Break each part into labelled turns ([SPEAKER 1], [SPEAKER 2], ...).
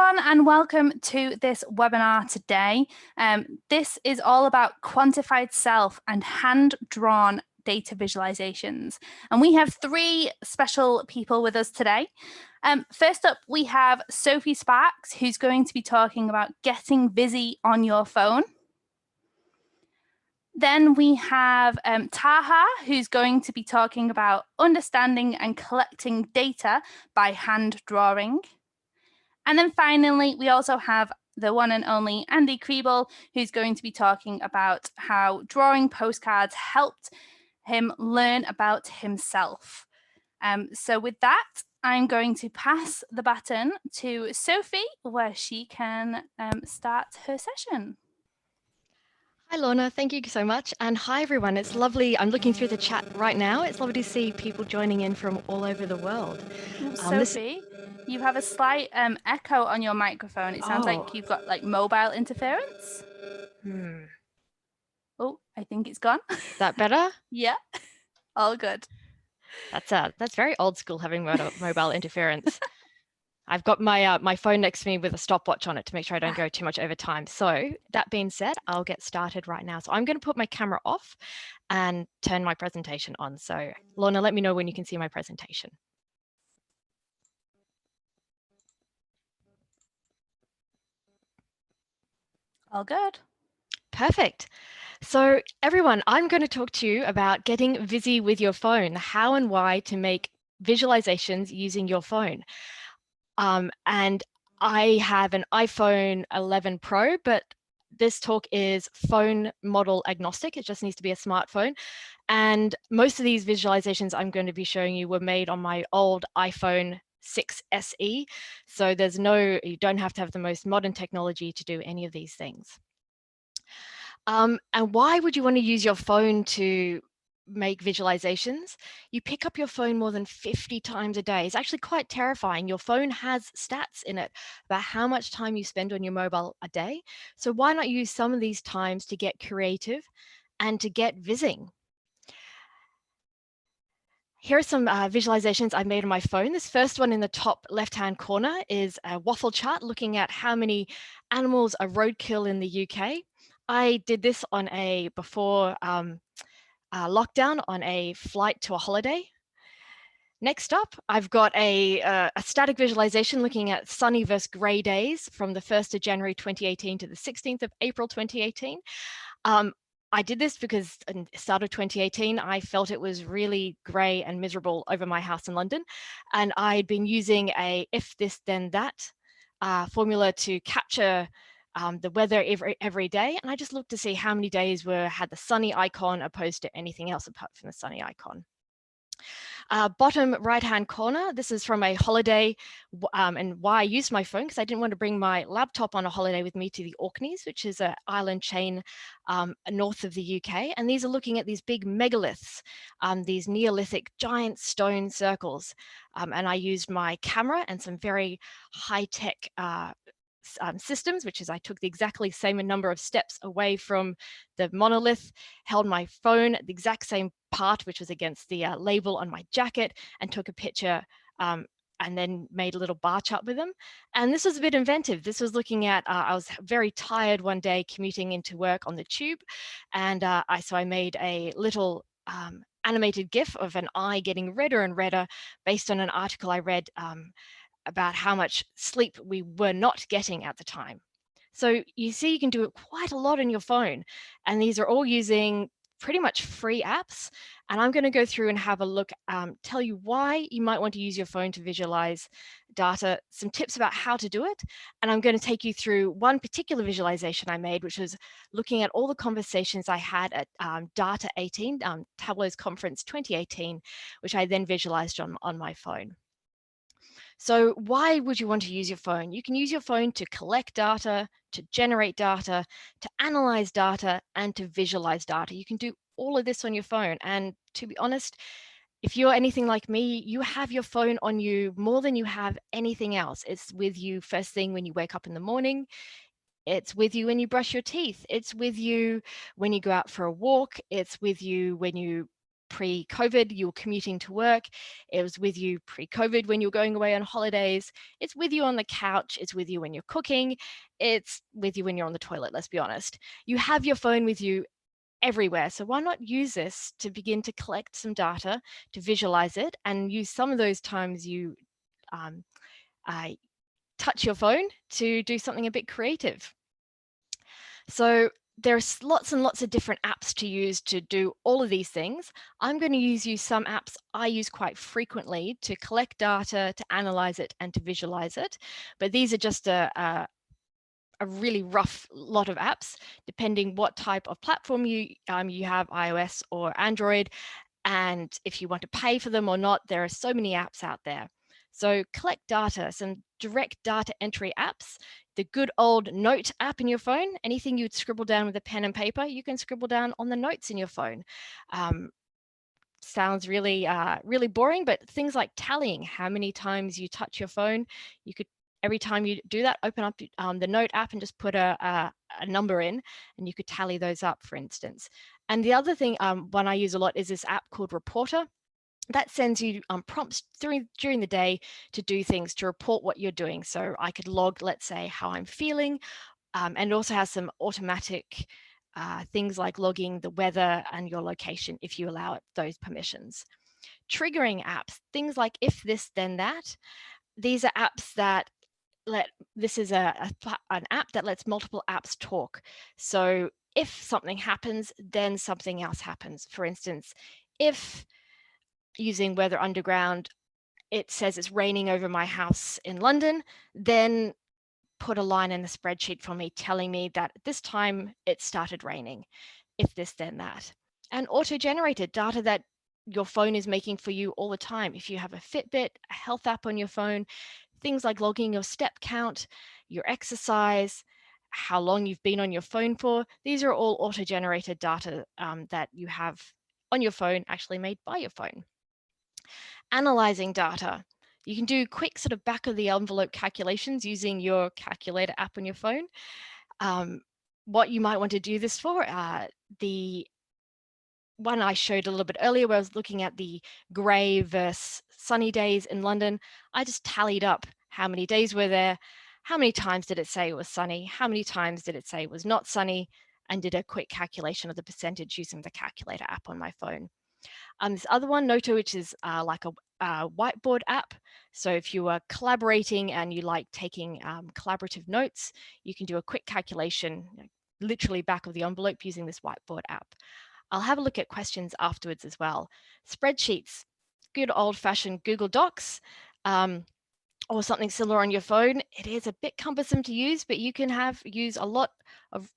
[SPEAKER 1] everyone, and welcome to this webinar today. This is all about quantified self and hand-drawn data visualizations. And we have three special people with us today. First up, we have Sophie Sparks, who's going to be talking about getting busy on your phone. Then we have Taha, who's going to be talking about understanding and collecting data by hand drawing. And then finally, we also have the one and only Andy Kriebel, who's going to be talking about how drawing postcards helped him learn about himself. So with that, I'm going to pass the baton to Sophie, where she can start her session.
[SPEAKER 2] Hi, Lorna. Thank you so much. And hi, everyone. It's lovely. I'm looking through the chat right now. It's lovely to see people joining in from all over the world.
[SPEAKER 1] Sophie, you have a slight echo on your microphone. It sounds like you've got like mobile interference. Oh, I think it's gone.
[SPEAKER 2] Is that better?
[SPEAKER 1] Yeah, all good.
[SPEAKER 2] That's very old school, having mobile interference. I've got my my phone next to me with a stopwatch on it to make sure I don't go too much over time. So that being said, I'll get started right now. So I'm going to put my camera off and turn my presentation on. So Lorna, let me know when you can see my presentation.
[SPEAKER 1] All good.
[SPEAKER 2] Perfect. So everyone, I'm going to talk to you about getting busy with your phone, how and why to make visualizations using your phone. And I have an iPhone 11 Pro, but this talk is phone model agnostic. It just needs to be a smartphone. And most of these visualizations I'm going to be showing you were made on my old iPhone 6 SE. So you don't have to have the most modern technology to do any of these things. And why would you want to use your phone to make visualizations? You pick up your phone more than 50 times a day. It's actually quite terrifying. Your phone has stats in it about how much time you spend on your mobile a day. So why not use some of these times to get creative and to get visiting? Here are some visualizations I made on my phone. This first one in the top left-hand corner is a waffle chart looking at how many animals are roadkill in the UK. I did this on before lockdown on a flight to a holiday. Next up, I've got a static visualization looking at sunny versus grey days from the 1st of January 2018 to the 16th of April 2018. I did this because at the start of 2018, I felt it was really grey and miserable over my house in London. And I'd been using a if this then that formula to capture the weather every day. And I just looked to see how many days had the sunny icon opposed to anything else apart from the sunny icon. Bottom right-hand corner, this is from a holiday, and why I used my phone, because I didn't want to bring my laptop on a holiday with me to the Orkneys, which is an island chain north of the UK. And these are looking at these big megaliths, these Neolithic giant stone circles. And I used my camera and some very high-tech systems, which is I took the exactly same number of steps away from the monolith, held my phone at the exact same part, which was against the label on my jacket, and took a picture and then made a little bar chart with them. And this was a bit inventive. This was looking at, I was very tired one day commuting into work on the tube. And so I made a little animated GIF of an eye getting redder and redder based on an article I read about how much sleep we were not getting at the time. So you see, you can do it quite a lot on your phone. And these are all using pretty much free apps. And I'm going to go through and have a look, tell you why you might want to use your phone to visualize data, some tips about how to do it. And I'm going to take you through one particular visualization I made, which was looking at all the conversations I had at Data 18, Tableau's conference 2018, which I then visualized on my phone. So why would you want to use your phone? You can use your phone to collect data, to generate data, to analyze data, and to visualize data. You can do all of this on your phone. And to be honest, if you're anything like me, you have your phone on you more than you have anything else. It's with you first thing when you wake up in the morning. It's with you when you brush your teeth. It's with you when you go out for a walk. It's with you when you pre-COVID, you were commuting to work. It was with you pre-COVID when you were going away on holidays. It's with you on the couch. It's with you when you're cooking. It's with you when you're on the toilet, let's be honest. You have your phone with you everywhere. So why not use this to begin to collect some data, to visualize it, and use some of those times you touch your phone to do something a bit creative. So there's lots and lots of different apps to use to do all of these things. I'm going to use some apps I use quite frequently to collect data, to analyze it, and to visualize it. But these are just a really rough lot of apps, depending what type of platform you have, iOS or Android, and if you want to pay for them or not. There are so many apps out there. So collect data, some direct data entry apps, the good old note app in your phone. Anything you'd scribble down with a pen and paper, you can scribble down on the notes in your phone. Sounds really, really boring, but things like tallying how many times you touch your phone, you could, every time you do that, open up the note app and just put a number in, and you could tally those up, for instance. And the other thing, one I use a lot is this app called Reporter. That sends you prompts during the day to do things, to report what you're doing. So I could log, let's say, how I'm feeling, and it also has some automatic things like logging the weather and your location if you allow it those permissions. Triggering apps, things like if this, then that. These are apps that this is an app that lets multiple apps talk. So if something happens, then something else happens. For instance, if using Weather Underground, it says it's raining over my house in London, then put a line in the spreadsheet for me telling me that at this time it started raining, if this, then that. And auto-generated data that your phone is making for you all the time. If you have a Fitbit, a health app on your phone, things like logging your step count, your exercise, how long you've been on your phone for, these are all auto-generated data that you have on your phone, actually made by your phone. Analyzing data. You can do quick sort of back of the envelope calculations using your calculator app on your phone. What you might want to do this for, the one I showed a little bit earlier where I was looking at the grey versus sunny days in London, I just tallied up how many days were there, how many times did it say it was sunny, how many times did it say it was not sunny, and did a quick calculation of the percentage using the calculator app on my phone. This other one, Noto, which is like a whiteboard app. So if you are collaborating and you like taking collaborative notes, you can do a quick calculation, literally back of the envelope using this whiteboard app. I'll have a look at questions afterwards as well. Spreadsheets, good old-fashioned Google Docs, or something similar on your phone. It is a bit cumbersome to use, but you can use a lot of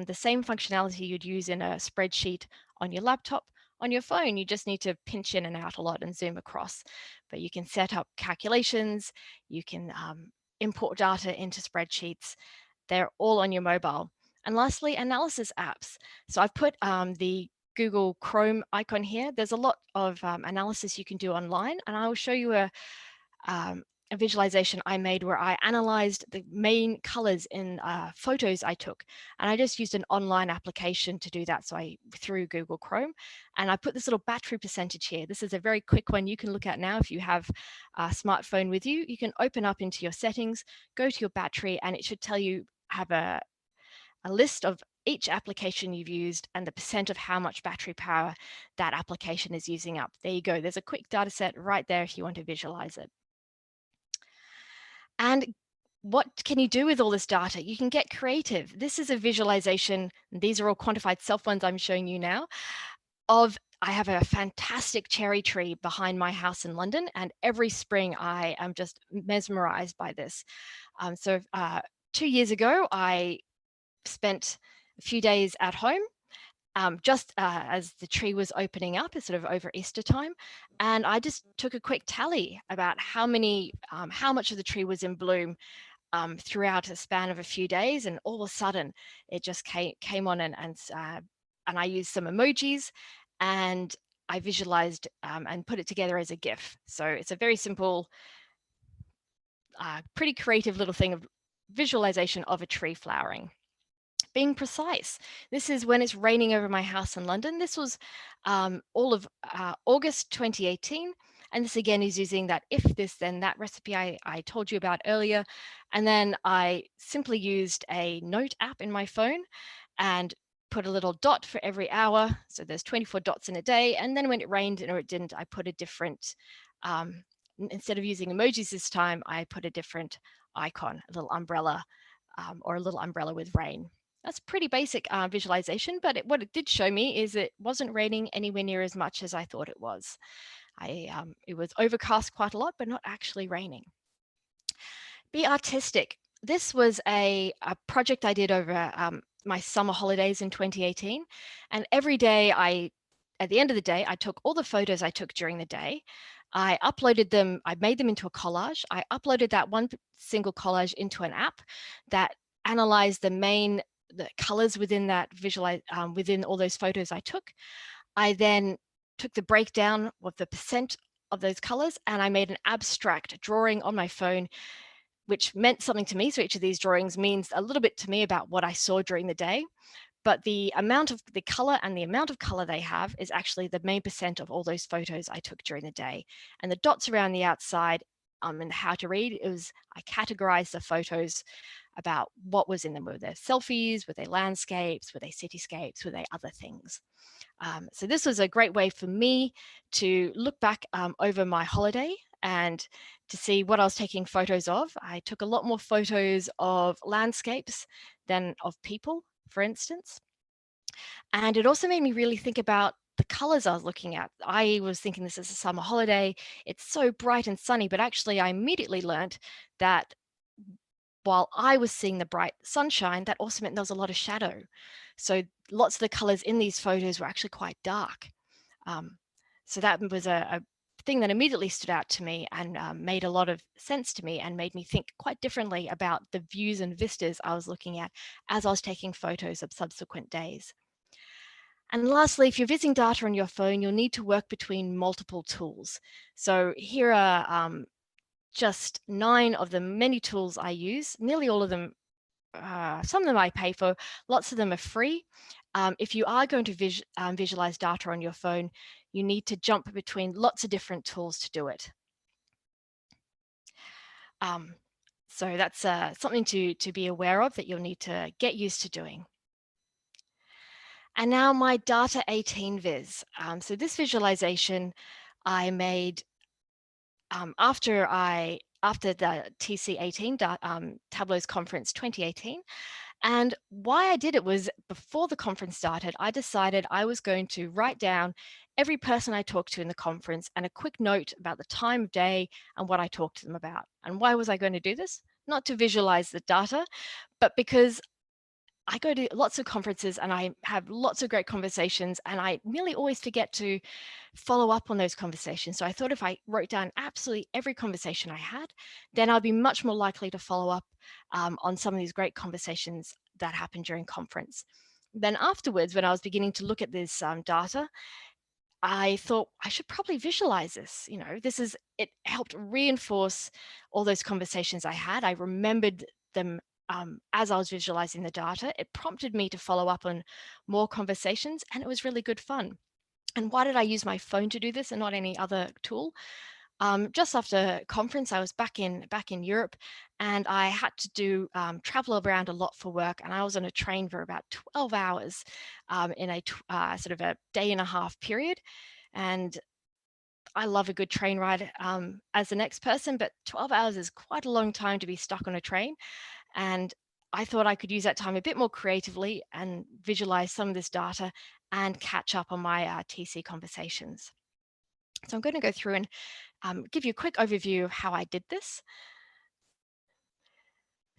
[SPEAKER 2] the same functionality you'd use in a spreadsheet on your laptop. On your phone, you just need to pinch in and out a lot and zoom across, but you can set up calculations, you can import data into spreadsheets. They're all on your mobile. And lastly, analysis apps. So I've put the Google Chrome icon here. There's a lot of analysis you can do online, and I will show you a visualization I made where I analyzed the main colors in photos I took. And I just used an online application to do that. So through Google Chrome, and I put this little battery percentage here. This is a very quick one you can look at now. If you have a smartphone with you, you can open up into your settings, go to your battery, and it should tell you, have a list of each application you've used and the percent of how much battery power that application is using up. There you go. There's a quick data set right there if you want to visualize it. And what can you do with all this data? You can get creative. This is a visualization. These are all quantified self ones I'm showing you now. I have a fantastic cherry tree behind my house in London, and every spring I am just mesmerized by this. 2 years ago, I spent a few days at home just as the tree was opening up, it's sort of over Easter time, and I just took a quick tally about how much of the tree was in bloom throughout a span of a few days, and all of a sudden it just came on, and I used some emojis, and I visualized and put it together as a GIF. So it's a very simple, pretty creative little thing of visualization of a tree flowering. being precise. This is when it's raining over my house in London. This was all of August 2018. And this again is using that if this then that recipe I told you about earlier. And then I simply used a note app in my phone and put a little dot for every hour. So there's 24 dots in a day. And then when it rained or it didn't, I put a different, instead of using emojis this time, I put a different icon, a little umbrella or a little umbrella with rain. That's pretty basic visualization, but what it did show me is it wasn't raining anywhere near as much as I thought it was. It was overcast quite a lot, but not actually raining. Be artistic. This was a project I did over my summer holidays in 2018. And every day at the end of the day, I took all the photos I took during the day. I uploaded them, I made them into a collage. I uploaded that one single collage into an app that analyzed the colors within that within all those photos I took. I then took the breakdown of the percent of those colors and I made an abstract drawing on my phone, which meant something to me. So each of these drawings means a little bit to me about what I saw during the day. But the amount of the color and the amount of color they have is actually the main percent of all those photos I took during the day. And the dots around the outside and how to read, I categorized the photos about what was in them. Were they selfies? Were they landscapes? Were they cityscapes? Were they other things? So this was a great way for me to look back over my holiday and to see what I was taking photos of. I took a lot more photos of landscapes than of people, for instance. And it also made me really think about the colors I was looking at. I was thinking this is a summer holiday. It's so bright and sunny, but actually I immediately learned that while I was seeing the bright sunshine, that also meant there was a lot of shadow. So lots of the colors in these photos were actually quite dark. So that was a thing that immediately stood out to me and made a lot of sense to me and made me think quite differently about the views and vistas I was looking at as I was taking photos of subsequent days. And lastly, if you're visiting data on your phone, you'll need to work between multiple tools. So here are just 9 of the many tools I use. Nearly all of them, some of them I pay for, lots of them are free. If you are going to visualize data on your phone, you need to jump between lots of different tools to do it. So that's something to be aware of that you'll need to get used to doing. And now my Data 18 viz. So this visualization I made after the TC18 Tableau's conference 2018. And why I did it was before the conference started, I decided I was going to write down every person I talked to in the conference and a quick note about the time of day and what I talked to them about. And why was I going to do this? Not to visualize the data, but because I go to lots of conferences and I have lots of great conversations and I nearly always forget to follow up on those conversations. So I thought if I wrote down absolutely every conversation I had, then I'll be much more likely to follow up on some of these great conversations that happened during conference. Then afterwards, when I was beginning to look at this data, I thought I should probably visualize this. It helped reinforce all those conversations I had. I remembered them as I was visualizing the data. It prompted me to follow up on more conversations and it was really good fun. And why did I use my phone to do this and not any other tool? Just after conference, I was back in Europe and I had to travel around a lot for work. And I was on a train for about 12 hours in a sort of a day and a half period. And I love a good train ride as the next person, but 12 hours is quite a long time to be stuck on a train. And I thought I could use that time a bit more creatively and visualize some of this data and catch up on my TC conversations. So I'm going to go through and give you a quick overview of how I did this.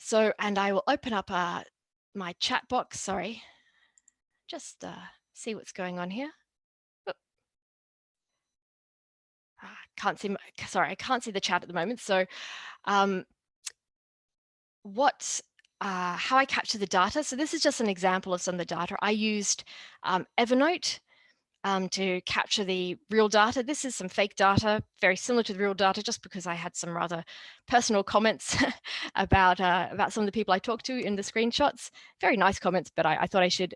[SPEAKER 2] So, and I will open up my chat box, sorry, just see what's going on here. Can't see, sorry, I can't see the chat at the moment. So how I capture the data. So this is just an example of some of the data. I used Evernote to capture the real data. This is some fake data, very similar to the real data, just because I had some rather personal comments about some of the people I talked to in the screenshots. Very nice comments, but I thought I should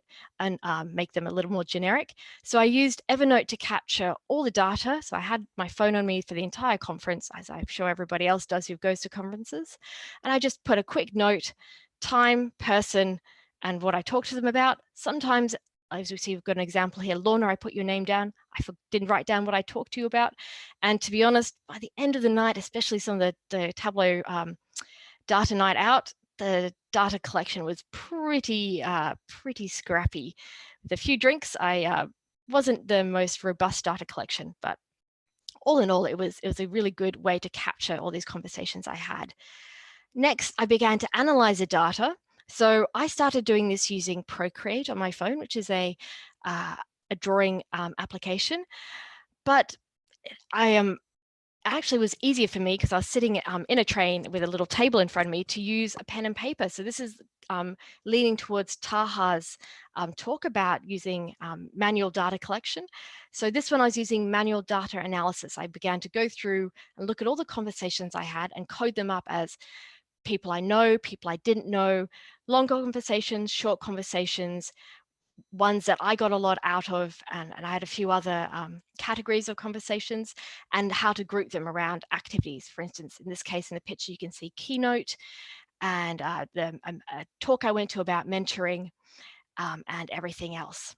[SPEAKER 2] make them a little more generic. So I used Evernote to capture all the data. So I had my phone on me for the entire conference, as I'm sure everybody else does who goes to conferences. And I just put a quick note, time, person, and what I talked to them about. Sometimes, as we see, we've got an example here. Lorna, I put your name down. I didn't write down what I talked to you about. And to be honest, by the end of the night, especially some of the Tableau data night out, the data collection was pretty scrappy. With a few drinks, I wasn't the most robust data collection, but all in all, it was a really good way to capture all these conversations I had. Next, I began to analyze the data. So I started doing this using Procreate on my phone, which is a drawing application. But actually was easier for me because I was sitting in a train with a little table in front of me to use a pen and paper. So this is leaning towards Taha's talk about using manual data collection. So this one I was using manual data analysis. I began to go through and look at all the conversations I had and code them up as people I know, people I didn't know, long conversations, short conversations, ones that I got a lot out of, and I had a few other categories of conversations, and how to group them around activities. For instance, in this case, in the picture, you can see keynote and a talk I went to about mentoring and everything else.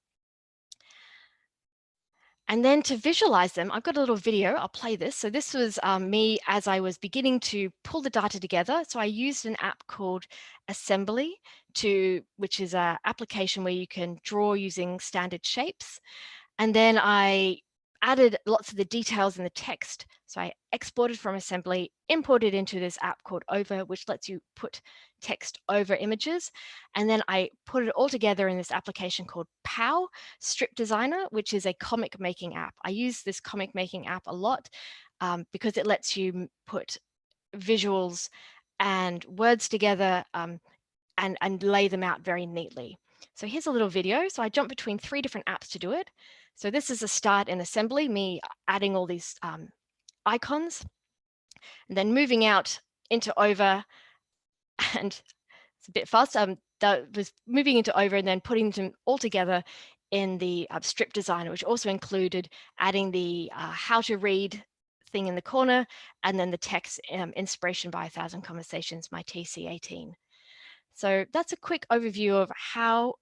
[SPEAKER 2] And then to visualize them, I've got a little video, I'll play this. So this was me as I was beginning to pull the data together. So I used an app called Assembly, which is an application where you can draw using standard shapes. And then I added lots of the details in the text. So I exported from Assembly, imported into this app called Over, which lets you put text over images. And then I put it all together in this application called POW, Strip Designer, which is a comic making app. I use this comic making app a lot because it lets you put visuals and words together and lay them out very neatly. So here's a little video. So I jumped between 3 different apps to do it. So this is a start in Assembly, me adding all these icons, and then moving out into Over, and it's a bit fast. That was moving into Over and then putting them all together in the Strip Designer, which also included adding the how to read thing in the corner, and then the text inspiration by 1,000 conversations, my TC18. So that's a quick overview of how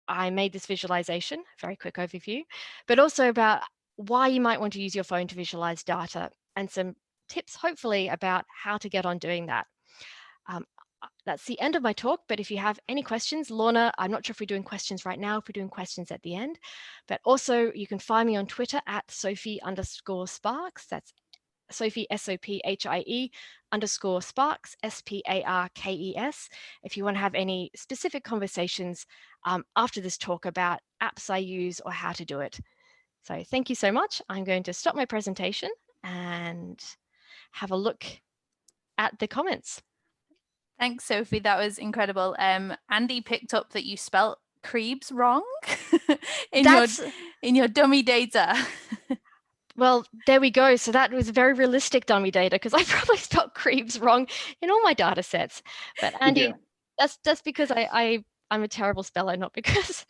[SPEAKER 2] I made this visualization, very quick overview, but also about why you might want to use your phone to visualize data and some tips, hopefully, about how to get on doing that. That's the end of my talk, but if you have any questions, Lorna, I'm not sure if we're doing questions right now, if we're doing questions at the end, but also you can find me on Twitter at Sophie_Sparks. That's Sophie, SOPHIE _Sparks, SPARKES. If you want to have any specific conversations after this talk about apps I use or how to do it. So thank you so much. I'm going to stop my presentation and have a look at the comments.
[SPEAKER 1] Thanks, Sophie. That was incredible. Andy picked up that you spelt Creebs wrong in your dummy data.
[SPEAKER 2] Well, there we go. So that was a very realistic dummy data because I probably spelled Creebs wrong in all my data sets. But Andy, that's because I'm a terrible speller, not because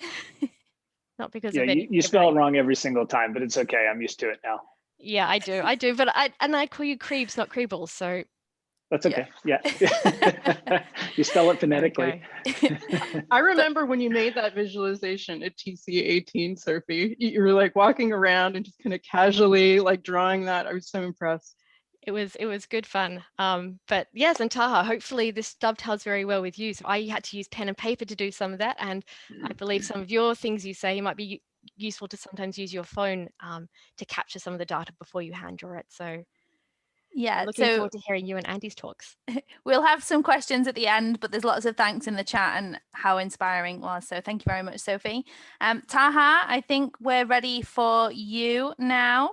[SPEAKER 2] of any.
[SPEAKER 3] You spell it wrong every single time, but it's okay. I'm used to it now.
[SPEAKER 2] Yeah, I do. But I call you Creebs, not Kriebel. So
[SPEAKER 3] that's okay. Yeah. You spell it phonetically.
[SPEAKER 4] I remember when you made that visualization at TC18, Sophie, you were like walking around and just kind of casually like drawing that. I was so impressed.
[SPEAKER 2] It was good fun. But yes, and Taha, hopefully this dovetails very well with you. So I had to use pen and paper to do some of that. And I believe some of your things you say might be useful to sometimes use your phone to capture some of the data before you hand draw it. So
[SPEAKER 1] yeah,
[SPEAKER 2] looking forward to hearing you and Andy's talks.
[SPEAKER 1] We'll have some questions at the end, but there's lots of thanks in the chat and how inspiring it was. So thank you very much, Sophie. Taha, I think we're ready for you now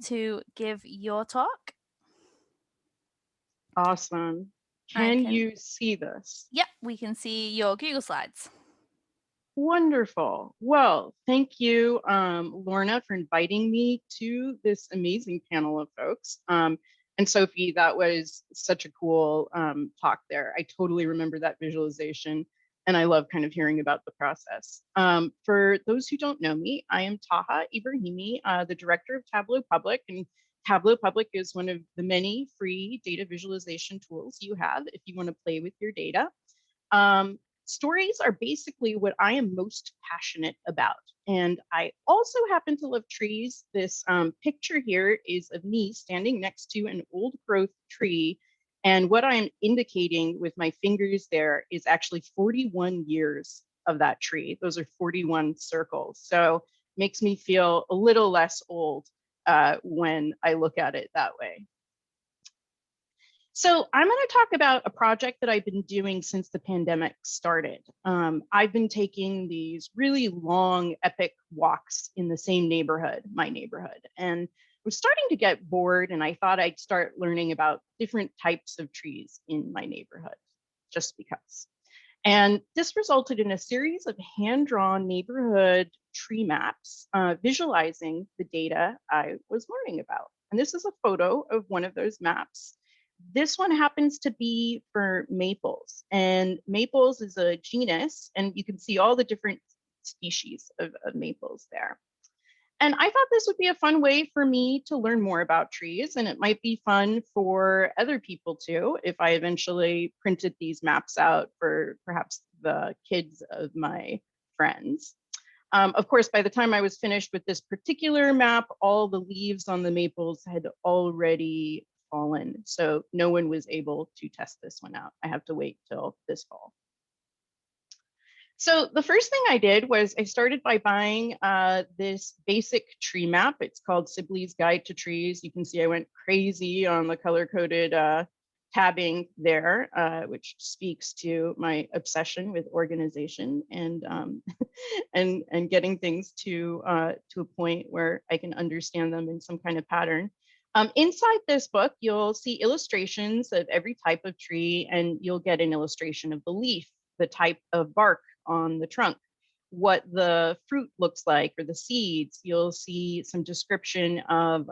[SPEAKER 1] to give your talk.
[SPEAKER 4] Awesome. Can you see this?
[SPEAKER 1] Yep, we can see your Google Slides.
[SPEAKER 4] Wonderful. Well, thank you, Lorna, for inviting me to this amazing panel of folks. And Sophie, that was such a cool talk there. I totally remember that visualization, and I love kind of hearing about the process. For those who don't know me, I am Taha Ebrahimi, the director of Tableau Public, and Tableau Public is one of the many free data visualization tools you have if you want to play with your data. Stories are basically what I am most passionate about. And I also happen to love trees. This picture here is of me standing next to an old growth tree. And what I'm indicating with my fingers there is actually 41 years of that tree. Those are 41 circles. So it makes me feel a little less old when I look at it that way. So I'm going to talk about a project that I've been doing since the pandemic started. I've been taking these really long, epic walks in the same neighborhood, my neighborhood, and I was starting to get bored, and I thought I'd start learning about different types of trees in my neighborhood, just because. And this resulted in a series of hand-drawn neighborhood tree maps, visualizing the data I was learning about. And this is a photo of one of those maps. This one happens to be for maples, and maples is a genus, and you can see all the different species of maples there. And I thought this would be a fun way for me to learn more about trees, and it might be fun for other people too, if I eventually printed these maps out for perhaps the kids of my friends. Of course, by the time I was finished with this particular map, all the leaves on the maples had already fallen, so no one was able to test this one out. I have to wait till this fall. So the first thing I did was I started by buying this basic tree map. It's called Sibley's Guide to Trees. You can see I went crazy on the color-coded tabbing there, which speaks to my obsession with organization and and getting things to a point where I can understand them in some kind of pattern. Inside this book, you'll see illustrations of every type of tree, and you'll get an illustration of the leaf, the type of bark on the trunk, what the fruit looks like, or the seeds. You'll see some description of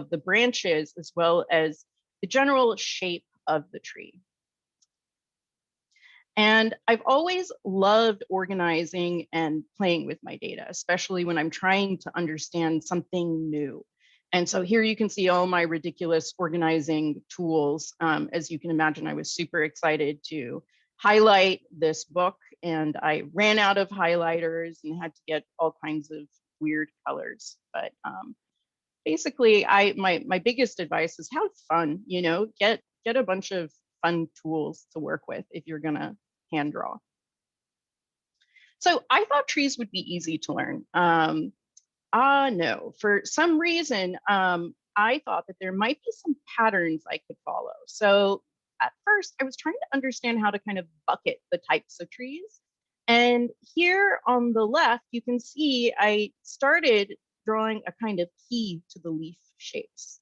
[SPEAKER 4] the branches, as well as the general shape of the tree. And I've always loved organizing and playing with my data, especially when I'm trying to understand something new. And so here you can see all my ridiculous organizing tools. As you can imagine, I was super excited to highlight this book, and I ran out of highlighters and had to get all kinds of weird colors. But basically, my biggest advice is have fun. You know, get a bunch of fun tools to work with if you're gonna hand draw. So I thought trees would be easy to learn. No, for some reason, I thought that there might be some patterns I could follow. So at first, I was trying to understand how to kind of bucket the types of trees. And here on the left, you can see I started drawing a kind of key to the leaf shapes.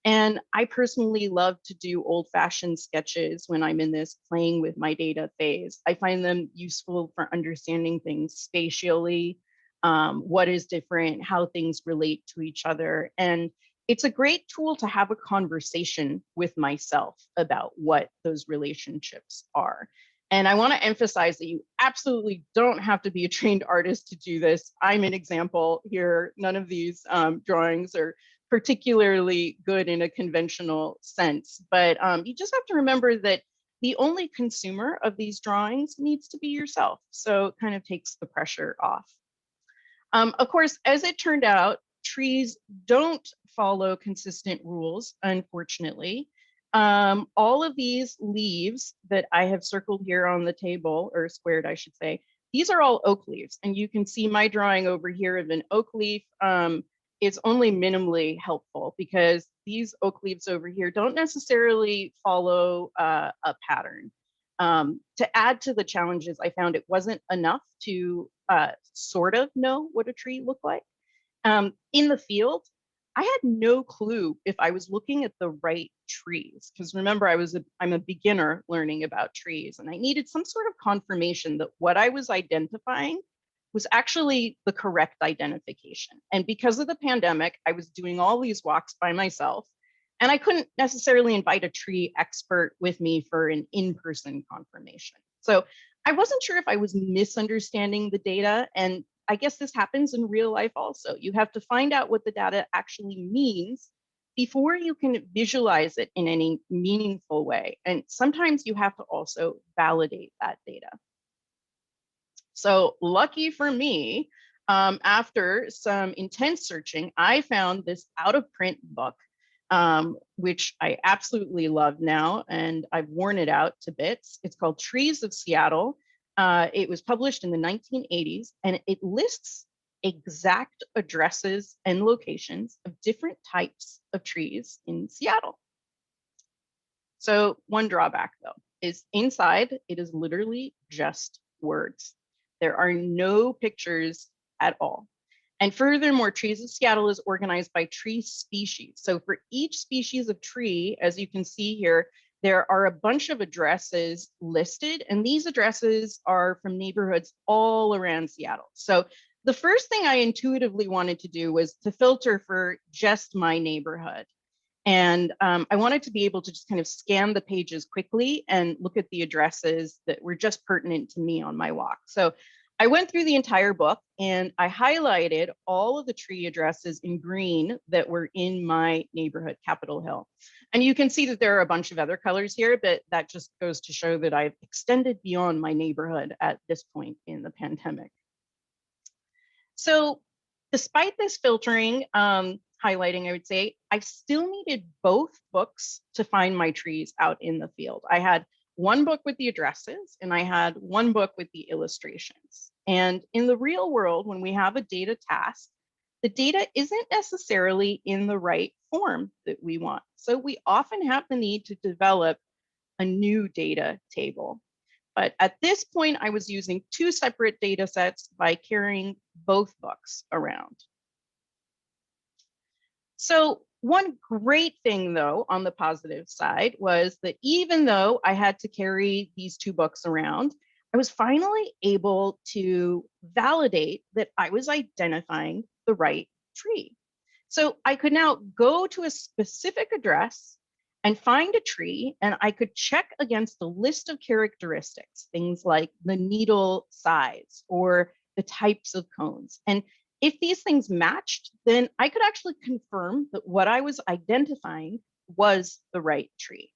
[SPEAKER 4] And I personally love to do old-fashioned sketches when I'm in this playing with my data phase. I find them useful for understanding things spatially, what is different, how things relate to each other. And it's a great tool to have a conversation with myself about what those relationships are. And I want to emphasize that you absolutely don't have to be a trained artist to do this. I'm an example here. None of these drawings are particularly good in a conventional sense, but you just have to remember that the only consumer of these drawings needs to be yourself. So it kind of takes the pressure off. Of course, as it turned out, trees don't follow consistent rules, unfortunately. All of these leaves that I have circled here on the table, or squared, I should say, these are all oak leaves. And you can see my drawing over here of an oak leaf is only minimally helpful, because these oak leaves over here don't necessarily follow a pattern. To add to the challenges, I found it wasn't enough to sort of know what a tree looked like. In the field, I had no clue if I was looking at the right trees, because remember, I'm a beginner learning about trees, and I needed some sort of confirmation that what I was identifying was actually the correct identification. And because of the pandemic, I was doing all these walks by myself, and I couldn't necessarily invite a tree expert with me for an in-person confirmation. So I wasn't sure if I was misunderstanding the data, and I guess this happens in real life also. You have to find out what the data actually means before you can visualize it in any meaningful way. And sometimes you have to also validate that data. So lucky for me, after some intense searching, I found this out of print book, which I absolutely love now, and I've worn it out to bits. It's called Trees of Seattle. It was published in the 1980s, and it lists exact addresses and locations of different types of trees in Seattle. So one drawback, though, is inside it is literally just words. There are no pictures at all. And furthermore, Trees of Seattle is organized by tree species. So for each species of tree, as you can see here, there are a bunch of addresses listed, and these addresses are from neighborhoods all around Seattle. So the first thing I intuitively wanted to do was to filter for just my neighborhood. And I wanted to be able to just kind of scan the pages quickly and look at the addresses that were just pertinent to me on my walk. So I went through the entire book and I highlighted all of the tree addresses in green that were in my neighborhood, Capitol Hill. And you can see that there are a bunch of other colors here, but that just goes to show that I've extended beyond my neighborhood at this point in the pandemic. So despite this filtering, highlighting, I would say, I still needed both books to find my trees out in the field. I had one book with the addresses and I had one book with the illustrations. And in the real world, when we have a data task, the data isn't necessarily in the right form that we want. So we often have the need to develop a new data table. But at this point, I was using two separate data sets by carrying both books around. So one great thing, though, on the positive side was that even though I had to carry these two books around, I was finally able to validate that I was identifying the right tree. So I could now go to a specific address and find a tree, and I could check against a list of characteristics, things like the needle size or the types of cones. And if these things matched, then I could actually confirm that what I was identifying was the right tree.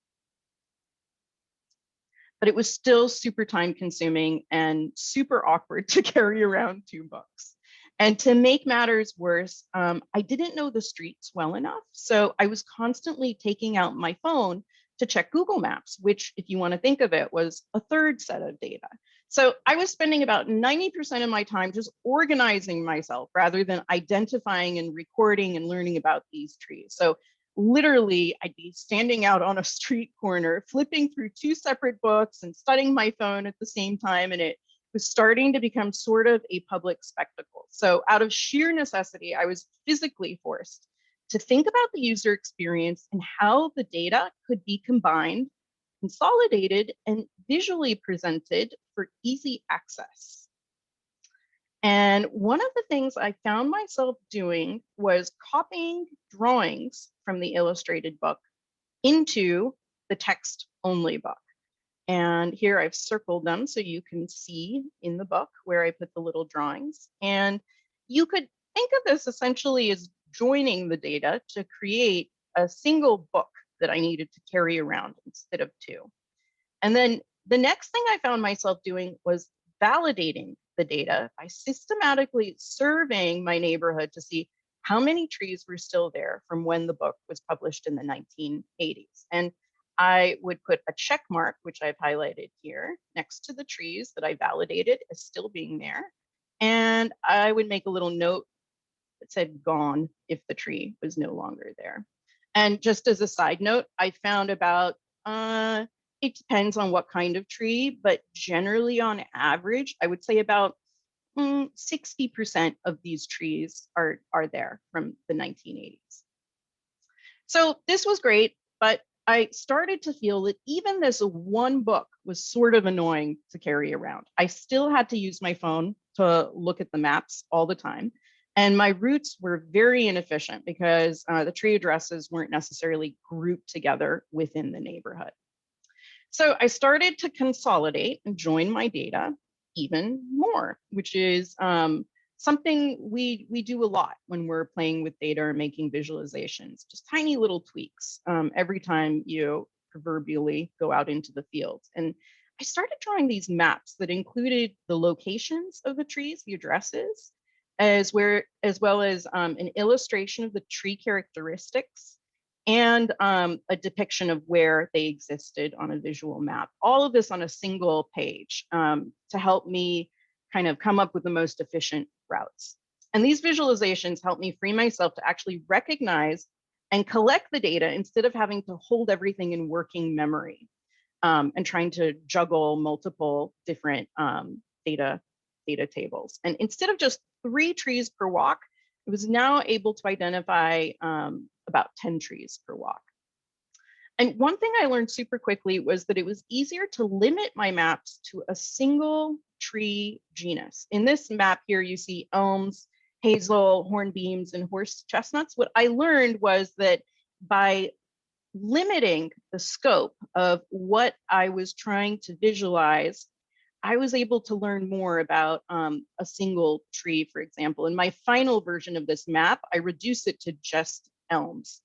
[SPEAKER 4] But it was still super time consuming and super awkward to carry around two books. And to make matters worse, I didn't know the streets well enough. So I was constantly taking out my phone to check Google Maps, which, if you want to think of it, was a third set of data. So I was spending about 90% of my time just organizing myself rather than identifying and recording and learning about these trees. So literally, I'd be standing out on a street corner, flipping through two separate books and studying my phone at the same time. And it was starting to become sort of a public spectacle. So out of sheer necessity, I was physically forced to think about the user experience and how the data could be combined, consolidated, and visually presented for easy access. And one of the things I found myself doing was copying drawings from the illustrated book into the text-only book. And here I've circled them so you can see in the book where I put the little drawings. And you could think of this essentially as joining the data to create a single book that I needed to carry around instead of two. And then the next thing I found myself doing was validating the data by systematically surveying my neighborhood to see how many trees were still there from when the book was published in the 1980s. And I would put a check mark, which I've highlighted here, next to the trees that I validated as still being there. And I would make a little note that said gone if the tree was no longer there. And just as a side note, I found about, it depends on what kind of tree, but generally on average, I would say about 60% of these trees are there from the 1980s. So this was great, but I started to feel that even this one book was sort of annoying to carry around. I still had to use my phone to look at the maps all the time. And my routes were very inefficient because the tree addresses weren't necessarily grouped together within the neighborhood. So I started to consolidate and join my data even more, which is something we do a lot when we're playing with data or making visualizations, just tiny little tweaks every time you proverbially go out into the field. And I started drawing these maps that included the locations of the trees, the addresses, as well as an illustration of the tree characteristics and a depiction of where they existed on a visual map. All of this on a single page to help me kind of come up with the most efficient routes. And these visualizations help me free myself to actually recognize and collect the data instead of having to hold everything in working memory and trying to juggle multiple different data tables. And instead of just 3 trees per walk, I was now able to identify about 10 trees per walk. And one thing I learned super quickly was that it was easier to limit my maps to a single tree genus. In this map here, you see elms, hazel, hornbeams, and horse chestnuts. What I learned was that by limiting the scope of what I was trying to visualize, I was able to learn more about a single tree, for example. In my final version of this map, I reduced it to just elms.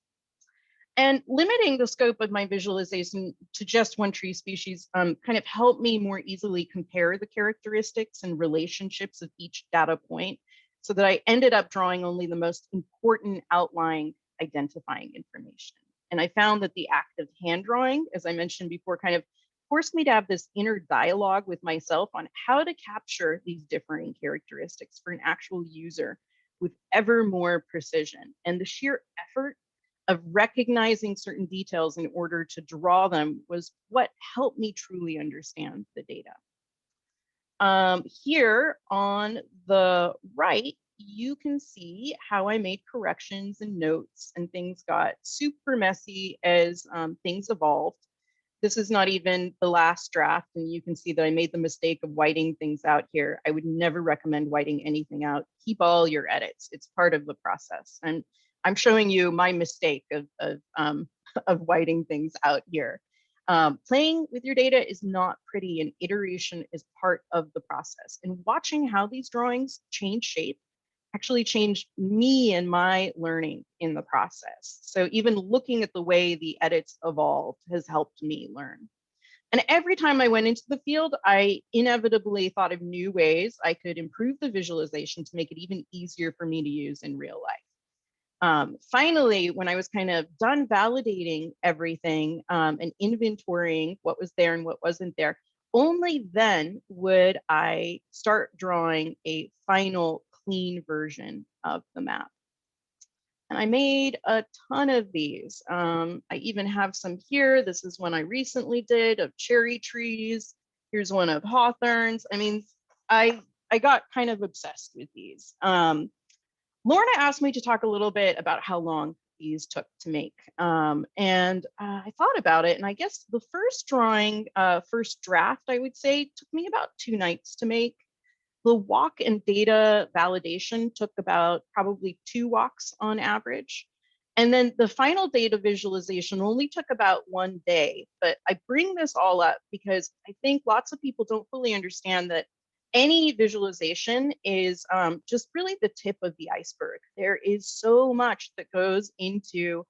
[SPEAKER 4] And limiting the scope of my visualization to just one tree species kind of helped me more easily compare the characteristics and relationships of each data point so that I ended up drawing only the most important outlying identifying information. And I found that the act of hand drawing, as I mentioned before, kind of forced me to have this inner dialogue with myself on how to capture these differing characteristics for an actual user with ever more precision. And the sheer effort of recognizing certain details in order to draw them was what helped me truly understand the data. Here on the right, you can see how I made corrections and notes, and things got super messy as things evolved. This is not even the last draft, and you can see that I made the mistake of whiting things out here. I would never recommend whiting anything out. Keep all your edits. It's part of the process. And I'm showing you my mistake of whiting things out here. Playing with your data is not pretty, and iteration is part of the process. And watching how these drawings change shape actually changed me and my learning in the process. So even looking at the way the edits evolved has helped me learn. And every time I went into the field, I inevitably thought of new ways I could improve the visualization to make it even easier for me to use in real life. Finally, when I was kind of done validating everything and inventorying what was there and what wasn't there, only then would I start drawing a final clean version of the map. And I made a ton of these. I even have some here. This is one I recently did of cherry trees. Here's one of hawthorns. I mean, I got kind of obsessed with these. Lorna asked me to talk a little bit about how long these took to make. And I thought about it, and I guess the first drawing, first draft, I would say, took me about 2 nights to make. The walk and data validation took about probably 2 walks on average. And then the final data visualization only took about 1 day. But I bring this all up because I think lots of people don't fully understand that any visualization is just really the tip of the iceberg. There is so much that goes into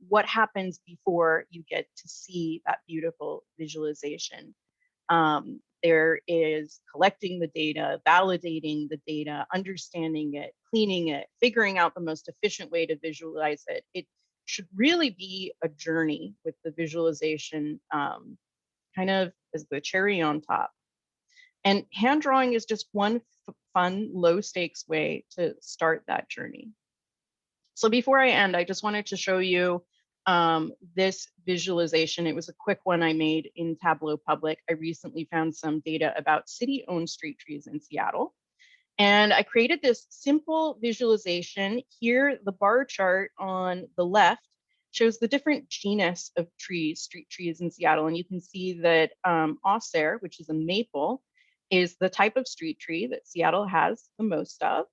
[SPEAKER 4] what happens before you get to see that beautiful visualization. There is collecting the data, validating the data, understanding it, cleaning it, figuring out the most efficient way to visualize it. It should really be a journey with the visualization kind of as the cherry on top. And hand drawing is just one fun, low stakes way to start that journey. So before I end, I just wanted to show you this visualization. It was a quick one I made in Tableau Public. I recently found some data about city-owned street trees in Seattle. And I created this simple visualization. Here, the bar chart on the left shows the different genus of trees, street trees in Seattle. And you can see that Auxerre, which is a maple, is the type of street tree that Seattle has the most of.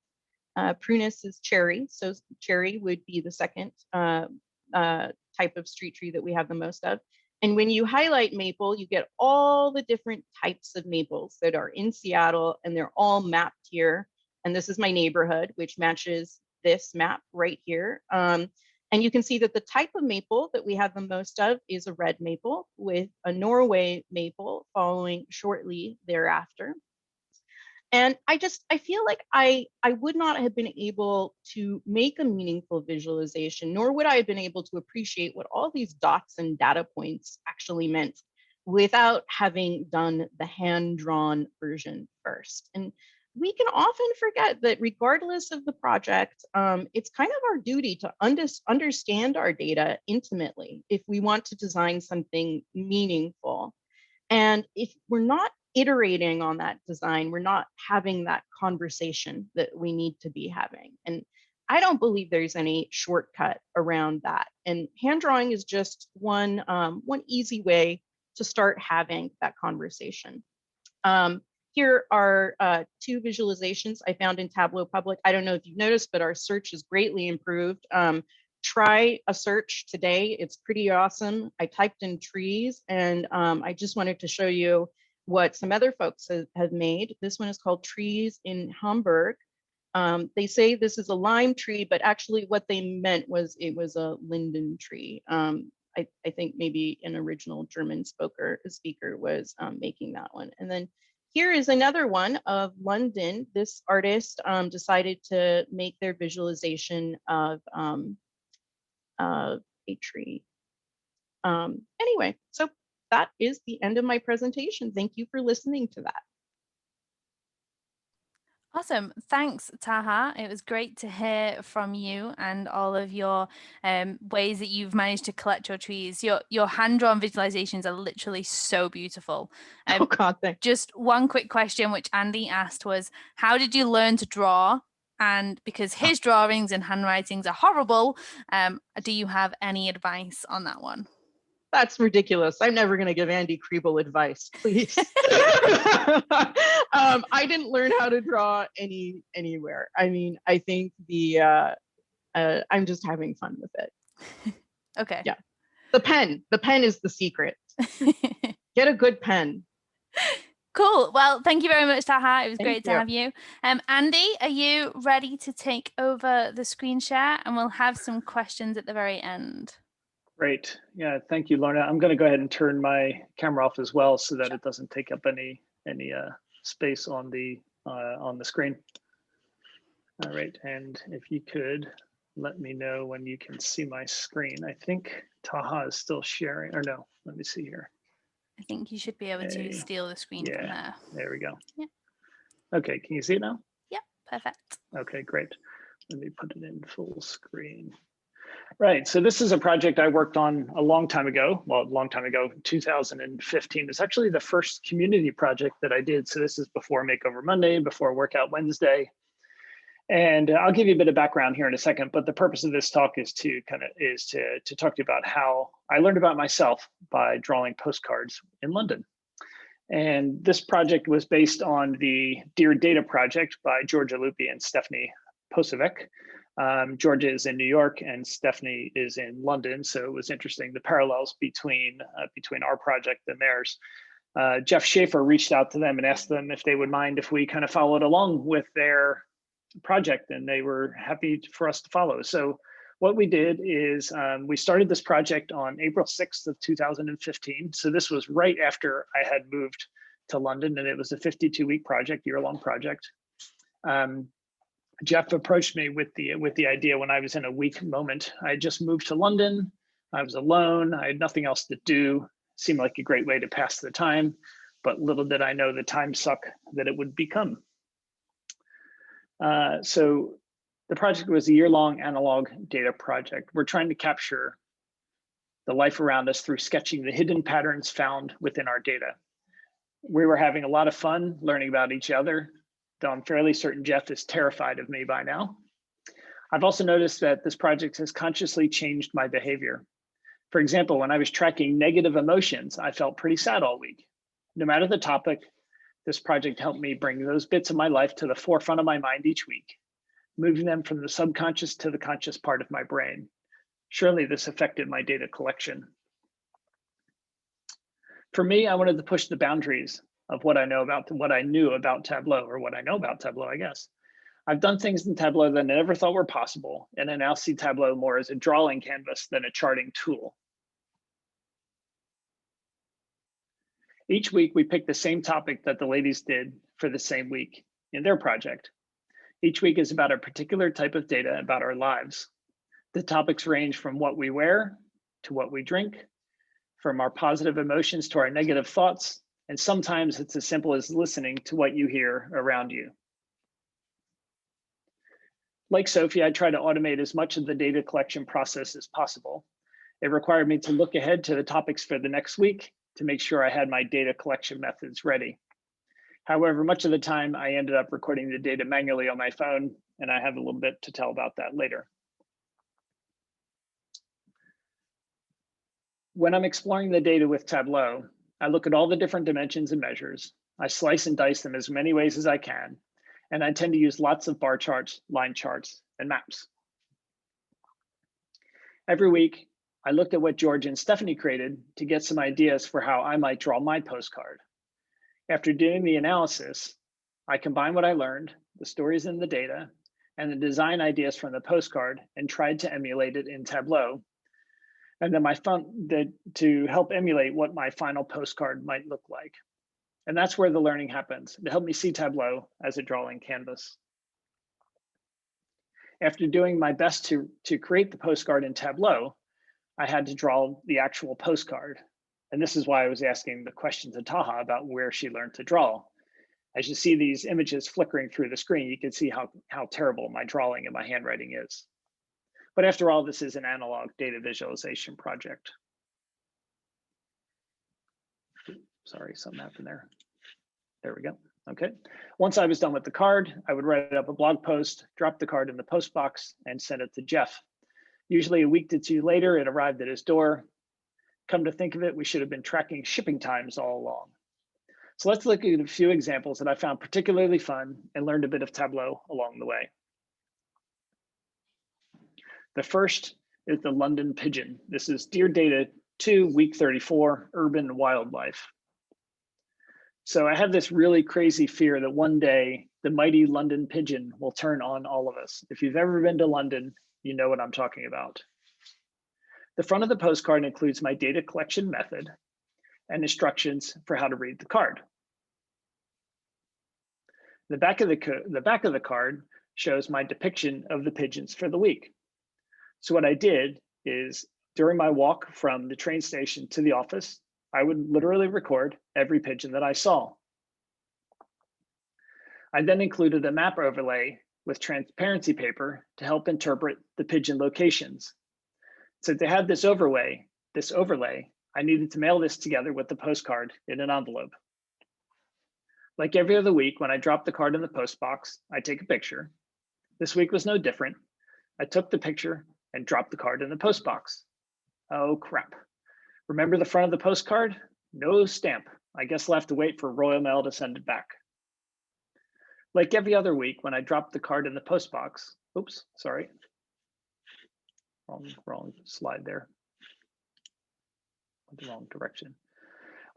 [SPEAKER 4] Prunus is cherry, so cherry would be the second type of street tree that we have the most of. And when you highlight maple, you get all the different types of maples that are in Seattle, and they're all mapped here. And this is my neighborhood, which matches this map right here. And you can see that the type of maple that we have the most of is a red maple, with a Norway maple following shortly thereafter. And I feel like I would not have been able to make a meaningful visualization, nor would I have been able to appreciate what all these dots and data points actually meant without having done the hand-drawn version first. And we can often forget that regardless of the project, it's kind of our duty to understand our data intimately if we want to design something meaningful. And if we're not iterating on that design, we're not having that conversation that we need to be having. And I don't believe there's any shortcut around that. And hand drawing is just one easy way to start having that conversation. Here are 2 visualizations I found in Tableau Public. I don't know if you've noticed, but our search is greatly improved. Try a search today. It's pretty awesome. I typed in trees, and I just wanted to show you what some other folks have made. This one is called Trees in Hamburg. They say this is a lime tree, but actually what they meant was it was a linden tree. I think maybe an original German speaker was making that one. And then here is another one of London. This artist decided to make their visualization of a tree. Anyway, so that is the end of my presentation. Thank you for listening to that.
[SPEAKER 1] Awesome. Thanks, Taha. It was great to hear from you and all of your ways that you've managed to collect your trees. Your hand-drawn visualizations are literally so beautiful.
[SPEAKER 4] Oh God, thanks.
[SPEAKER 1] Just one quick question, which Andy asked was, how did you learn to draw? And because his drawings and handwritings are horrible, do you have any advice on that one?
[SPEAKER 4] That's ridiculous. I'm never going to give Andy Kriebel advice, please. I didn't learn how to draw anywhere. I mean, I think I'm just having fun with it.
[SPEAKER 1] Okay.
[SPEAKER 4] Yeah. The pen is the secret. Get a good pen.
[SPEAKER 1] Cool. Well, thank you very much, Taha. It was great to have you. Andy, are you ready to take over the screen share? And we'll have some questions at the very end.
[SPEAKER 3] Great. Yeah, thank you, Lorna. I'm going to go ahead and turn my camera off as well so that it doesn't take up any space on the screen. All right, and if you could let me know when you can see my screen. I think Taha is still sharing, or no, let me see here.
[SPEAKER 1] I think you should be able to steal the screen from there.
[SPEAKER 3] There we go.
[SPEAKER 1] Yeah.
[SPEAKER 3] Okay, can you see it now?
[SPEAKER 1] Yeah, perfect.
[SPEAKER 3] Okay, great. Let me put it in full screen. Right, so this is a project I worked on a long time ago. Well, a long time ago, 2015. It's actually the first community project that I did. So this is before Makeover Monday, before Workout Wednesday. And I'll give you a bit of background here in a second, but the purpose of this talk is to talk to you about how I learned about myself by drawing postcards in London. And this project was based on the Dear Data project by Georgia Lupi and Stephanie Posavec. Georgia is in New York and Stephanie is in London, so it was interesting the parallels between our project and theirs. Jeff Schaefer reached out to them and asked them if they would mind if we kind of followed along with their project, and they were happy for us to follow. So what we did is we started this project on April 6th of 2015. So this was right after I had moved to London, and it was a 52-week project, year-long project. Jeff approached me with the idea when I was in a weak moment. I had just moved to London. I was alone. I had nothing else to do. Seemed like a great way to pass the time, but little did I know the time suck that it would become. So the project was a year-long analog data project. We're trying to capture the life around us through sketching the hidden patterns found within our data. We were having a lot of fun learning about each other, though I'm fairly certain Jeff is terrified of me by now. I've also noticed that this project has consciously changed my behavior. For example, when I was tracking negative emotions, I felt pretty sad all week. No matter the topic, This project helped me bring those bits of my life to the forefront of my mind each week, moving them from the subconscious to the conscious part of my brain. Surely this affected my data collection. For me, I wanted to push the boundaries of what I knew about Tableau, or what I know about Tableau, I guess. I've done things in Tableau that I never thought were possible, and I now see Tableau more as a drawing canvas than a charting tool. Each week, we pick the same topic that the ladies did for the same week in their project. Each week is about a particular type of data about our lives. The topics range from what we wear to what we drink, from our positive emotions to our negative thoughts, and sometimes it's as simple as listening to what you hear around you. Like Sophie, I try to automate as much of the data collection process as possible. It required me to look ahead to the topics for the next week to make sure I had my data collection methods ready. However, much of the time I ended up recording the data manually on my phone, and I have a little bit to tell about that later. When I'm exploring the data with Tableau, I look at all the different dimensions and measures. I slice and dice them as many ways as I can, and I tend to use lots of bar charts, line charts, and maps. Every week, I looked at what George and Stephanie created to get some ideas for how I might draw my postcard. After doing the analysis, I combined what I learned, the stories in the data, and the design ideas from the postcard, and tried to emulate it in Tableau. And then to help emulate what my final postcard might look like. And that's where the learning happens. It helped me see Tableau as a drawing canvas. After doing my best to create the postcard in Tableau, I had to draw the actual postcard. And this is why I was asking the question to Taha about where she learned to draw. As you see these images flickering through the screen, you can see how terrible my drawing and my handwriting is. But after all, this is an analog data visualization project. Sorry, something happened there. There we go. Okay. Once I was done with the card, I would write up a blog post, drop the card in the post box, and send it to Jeff. Usually a week to two later, it arrived at his door. Come to think of it, we should have been tracking shipping times all along. So let's look at a few examples that I found particularly fun and learned a bit of Tableau along the way. The first is the London pigeon. This is Dear Data 2, week 34, urban wildlife. So I have this really crazy fear that one day the mighty London pigeon will turn on all of us. If you've ever been to London, you know what I'm talking about. The front of the postcard includes my data collection method and instructions for how to read the card. The back of the card shows my depiction of the pigeons for the week. So what I did is during my walk from the train station to the office, I would literally record every pigeon that I saw. I then included a map overlay with transparency paper to help interpret the pigeon locations. So to have this overlay, I needed to mail this together with the postcard in an envelope. Like every other week, when I drop the card in the post box, I take a picture. This week was no different. I took the picture and dropped the card in the post box. Oh crap. Remember the front of the postcard? No stamp. I guess I'll have to wait for Royal Mail to send it back. Like every other week, when I dropped the card in the post box, oops, sorry. Wrong slide there. Went the wrong direction.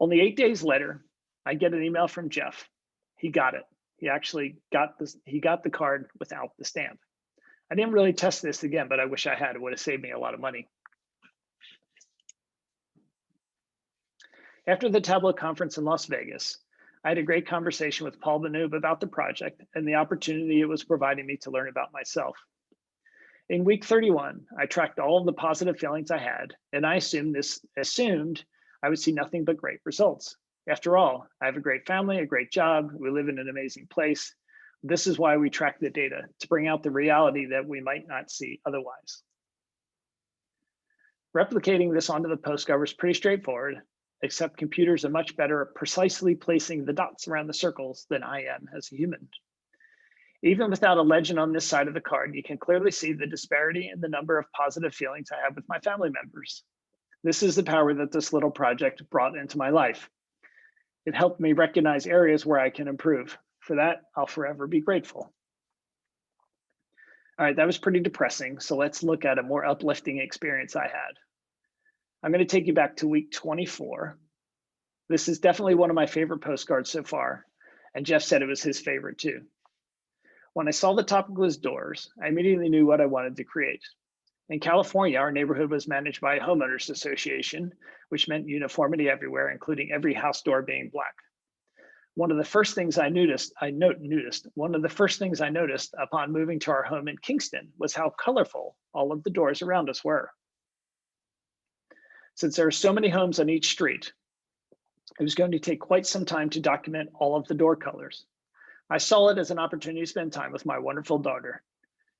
[SPEAKER 3] Only 8 days later, I get an email from Jeff. He got it. He actually got this. He got the card without the stamp. I didn't really test this again, but I wish I had. It would have saved me a lot of money. After the Tableau conference in Las Vegas, I had a great conversation with Paul the Newb about the project and the opportunity it was providing me to learn about myself. In week 31, I tracked all of the positive feelings I had, and I assumed I would see nothing but great results. After all, I have a great family, a great job, we live in an amazing place. This is why we track the data, to bring out the reality that we might not see otherwise. Replicating this onto the postcard was pretty straightforward, except computers are much better at precisely placing the dots around the circles than I am as a human. Even without a legend on this side of the card, you can clearly see the disparity in the number of positive feelings I have with my family members. This is the power that this little project brought into my life. It helped me recognize areas where I can improve. For that, I'll forever be grateful. All right, that was pretty depressing. So let's look at a more uplifting experience I had. I'm going to take you back to week 24. This is definitely one of my favorite postcards so far, and Jeff said it was his favorite too. When I saw the topic was doors, I immediately knew what I wanted to create. In California, our neighborhood was managed by a homeowners association, which meant uniformity everywhere, including every house door being black. One of the first things I noticed upon moving to our home in Kingston was how colorful all of the doors around us were. Since there are so many homes on each street, it was going to take quite some time to document all of the door colors. I saw it as an opportunity to spend time with my wonderful daughter.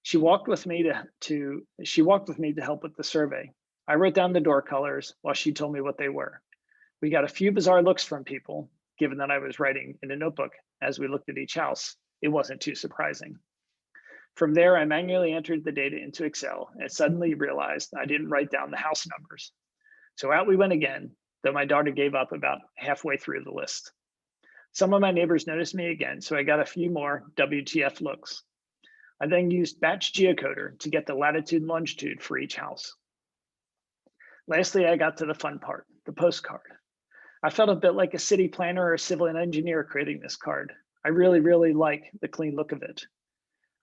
[SPEAKER 3] She walked with me to help with the survey. I wrote down the door colors while she told me what they were. We got a few bizarre looks from people, given that I was writing in a notebook as we looked at each house. It wasn't too surprising. From there, I manually entered the data into Excel and suddenly realized I didn't write down the house numbers. So out we went again, though my daughter gave up about halfway through the list. Some of my neighbors noticed me again, so I got a few more WTF looks. I then used Batch Geocoder to get the latitude and longitude for each house. Lastly, I got to the fun part, the postcard. I felt a bit like a city planner or a civil engineer creating this card. I really like the clean look of it.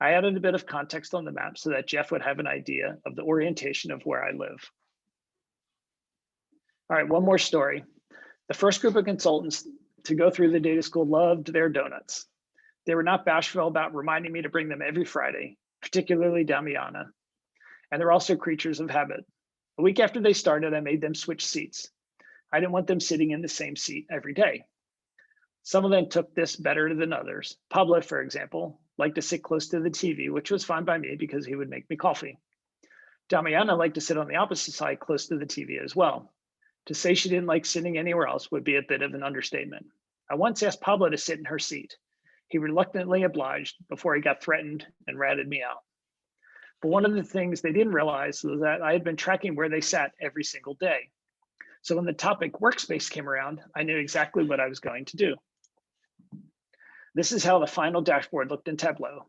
[SPEAKER 3] I added a bit of context on the map so that Jeff would have an idea of the orientation of where I live. All right, one more story. The first group of consultants to go through the data school loved their donuts. They were not bashful about reminding me to bring them every Friday, particularly Damiana. And they're also creatures of habit. A week after they started, I made them switch seats. I didn't want them sitting in the same seat every day. Some of them took this better than others. Pablo, for example, liked to sit close to the TV, which was fine by me because he would make me coffee. Damiana liked to sit on the opposite side close to the TV as well. To say she didn't like sitting anywhere else would be a bit of an understatement. I once asked Pablo to sit in her seat. He reluctantly obliged before he got threatened and ratted me out. But one of the things they didn't realize was that I had been tracking where they sat every single day. So when the topic workspace came around, I knew exactly what I was going to do. This is how the final dashboard looked in Tableau.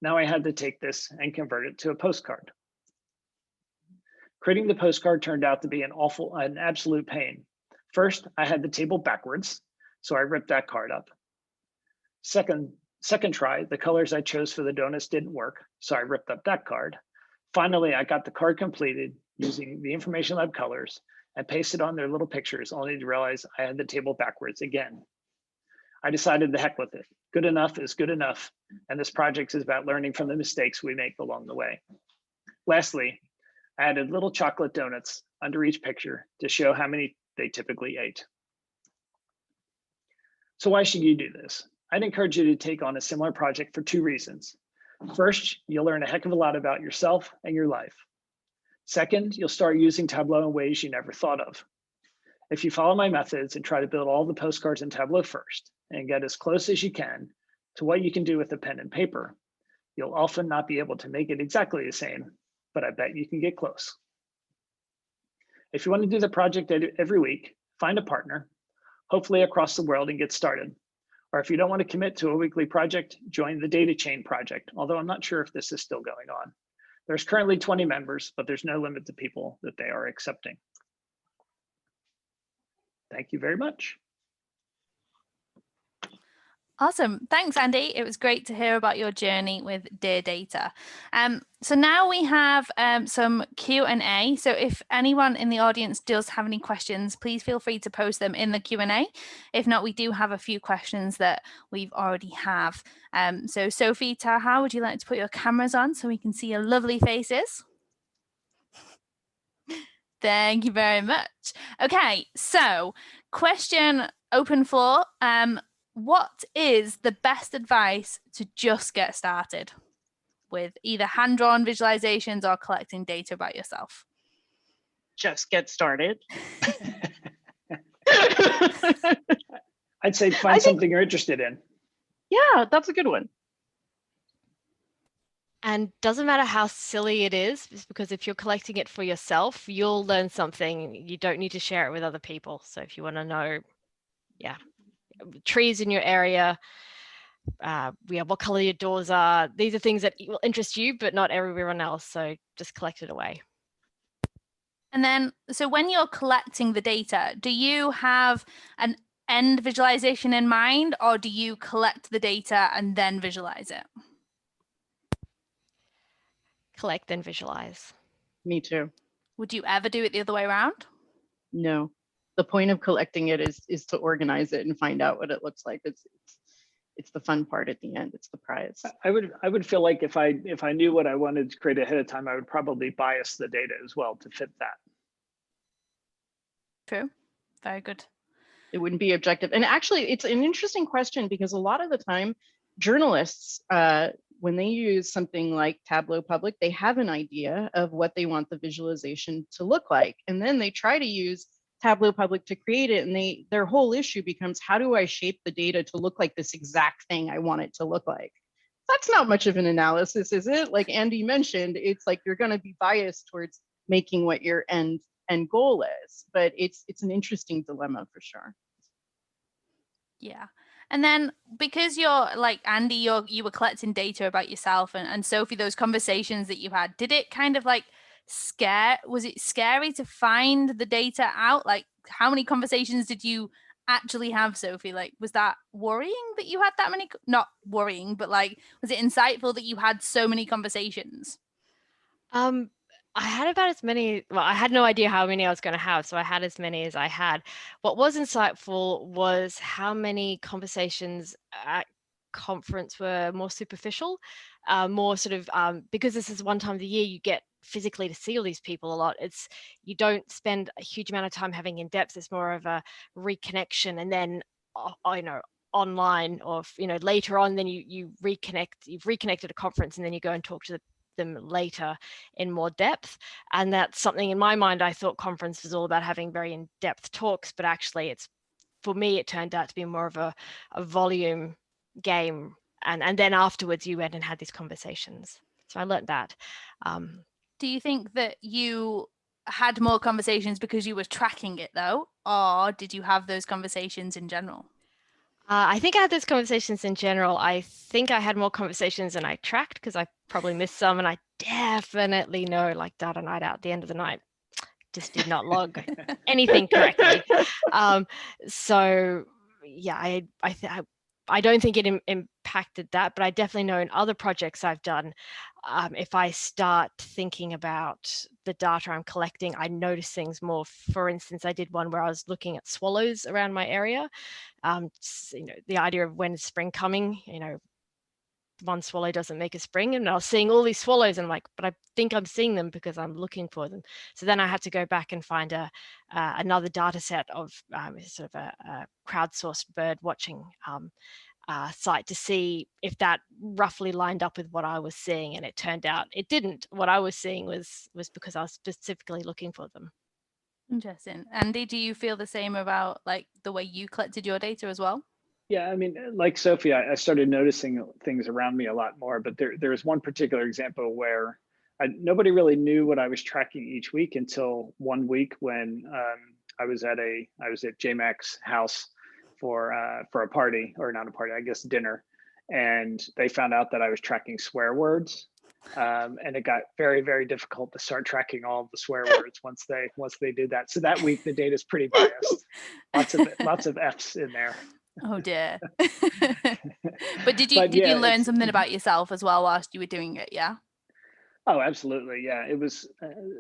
[SPEAKER 3] Now I had to take this and convert it to a postcard. Creating the postcard turned out to be an absolute pain. First, I had the table backwards, so I ripped that card up. Second try, the colors I chose for the donuts didn't work, so I ripped up that card. Finally, I got the card completed using the Information Lab colors and pasted on their little pictures, only to realize I had the table backwards again. I decided the heck with it. Good enough is good enough, and this project is about learning from the mistakes we make along the way. Lastly, I added little chocolate donuts under each picture to show how many they typically ate. So why should you do this? I'd encourage you to take on a similar project for two reasons. First, you'll learn a heck of a lot about yourself and your life. Second, you'll start using Tableau in ways you never thought of. If you follow my methods and try to build all the postcards in Tableau first and get as close as you can to what you can do with a pen and paper, you'll often not be able to make it exactly the same, but I bet you can get close. If you want to do the project every week, find a partner, hopefully across the world, and get started. Or if you don't want to commit to a weekly project, join the Data Chain project, although I'm not sure if this is still going on. There's currently 20 members, but there's no limit to people that they are accepting. Thank you very much.
[SPEAKER 1] Awesome. Thanks, Andy. It was great to hear about your journey with Dear Data. So now we have some Q&A. So if anyone in the audience does have any questions, please feel free to post them in the Q&A. If not, we do have a few questions that we've already have. So Sophie, Taha, would you like to put your cameras on so we can see your lovely faces? Thank you very much. Okay, so question open floor. What is the best advice to just get started with either hand-drawn visualizations or collecting data about yourself?
[SPEAKER 4] Just get started.
[SPEAKER 3] I'd say find something you're interested in.
[SPEAKER 4] Yeah, that's a good one.
[SPEAKER 2] And doesn't matter how silly it is, because if you're collecting it for yourself, you'll learn something. You don't need to share it with other people. So if you want to know, yeah, trees in your area, what color your doors are. These are things that will interest you, but not everyone else. So just collect it away.
[SPEAKER 1] And then, so when you're collecting the data, do you have an end visualization in mind, or do you collect the data and then visualize it?
[SPEAKER 2] Collect, then visualize.
[SPEAKER 4] Me too.
[SPEAKER 1] Would you ever do it the other way around?
[SPEAKER 4] No. The point of collecting it is to organize it and find out what it looks like. It's the fun part at the end. It's the prize.
[SPEAKER 3] I would feel like if I knew what I wanted to create ahead of time, I would probably bias the data as well to fit that.
[SPEAKER 1] True. Very good.
[SPEAKER 4] It wouldn't be objective. And actually, it's an interesting question because a lot of the time, journalists, when they use something like Tableau Public, they have an idea of what they want the visualization to look like. And then they try to use Tableau Public to create it. And their whole issue becomes, how do I shape the data to look like this exact thing I want it to look like? That's not much of an analysis, is it? Like Andy mentioned, it's like you're going to be biased towards making what your end goal is. But it's an interesting dilemma for sure.
[SPEAKER 1] Yeah. And then because you're like Andy, you were collecting data about yourself, and Sophie, those conversations that you had, did it kind of like was it scary to find the data out? Like, how many conversations did you actually have, Sophie? Like, was that worrying that you had that many? Not worrying, but like, was it insightful that you had so many conversations?
[SPEAKER 2] I had about as many, well, I had no idea how many I was going to have, so I had as many as I had. What was insightful was how many conversations at conference were more superficial, more sort of, because this is one time of the year you get physically to see all these people a lot. You don't spend a huge amount of time having in depth. It's more of a reconnection, and then, online, or later on, then you've reconnected at a conference, and then you go and talk to them later in more depth. And that's something in my mind, I thought conference was all about having very in-depth talks, but actually for me it turned out to be more of a volume game, and then afterwards you went and had these conversations. So I learned that.
[SPEAKER 1] Do you think that you had more conversations because you were tracking it though, or did you have those conversations in general?
[SPEAKER 2] I think I had those conversations in general. I think I had more conversations than I tracked because I probably missed some, and I definitely know, like data night out at the end of the night, just did not log anything correctly. So yeah, I don't think it impacted that, but I definitely know in other projects I've done, if I start thinking about the data I'm collecting, I notice things more. For instance, I did one where I was looking at swallows around my area. The idea of when is spring coming, one swallow doesn't make a spring, and I was seeing all these swallows, and I'm like, but I think I'm seeing them because I'm looking for them. So then I had to go back and find another data set of sort of a crowdsourced bird watching site to see if that roughly lined up with what I was seeing, and it turned out it didn't. What I was seeing was because I was specifically looking for them.
[SPEAKER 1] Interesting. Andy, do you feel the same about like the way you collected your data as well?
[SPEAKER 3] Yeah, I mean, like Sophie, I started noticing things around me a lot more, but there's one particular example where nobody really knew what I was tracking each week until one week when I was at JMac's house for a party, or not a party, I guess dinner, and they found out that I was tracking swear words, and it got very, very difficult to start tracking all of the swear words once they did that. So that week the data is pretty biased, lots of F's in there.
[SPEAKER 1] Oh dear. But did you learn something about yourself as well whilst you were doing it? Yeah.
[SPEAKER 3] Oh, absolutely. Yeah, it was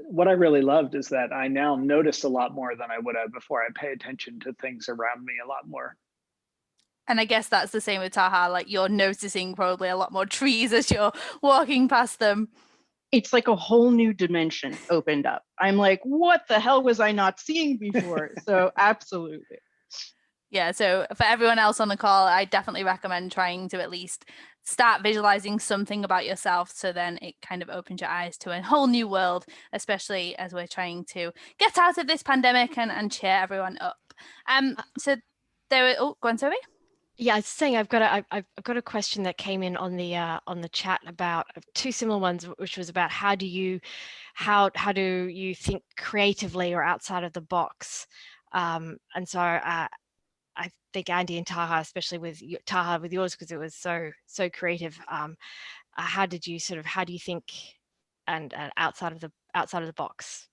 [SPEAKER 3] what I really loved is that I now notice a lot more than I would have before. I pay attention to things around me a lot more.
[SPEAKER 1] And I guess that's the same with Taha, like you're noticing probably a lot more trees as you're walking past them.
[SPEAKER 4] It's like a whole new dimension opened up. I'm like, what the hell was I not seeing before? So absolutely.
[SPEAKER 1] Yeah, so for everyone else on the call, I definitely recommend trying to at least start visualizing something about yourself, so then it kind of opens your eyes to a whole new world, especially as we're trying to get out of this pandemic and cheer everyone up. So go on, Sophie.
[SPEAKER 2] Yeah, I was saying I've got a question that came in on the chat about two similar ones, which was about how do you think creatively or outside of the box, and so I think Andy and Taha, especially with Taha with yours, because it was so creative. How do you think and outside of the box?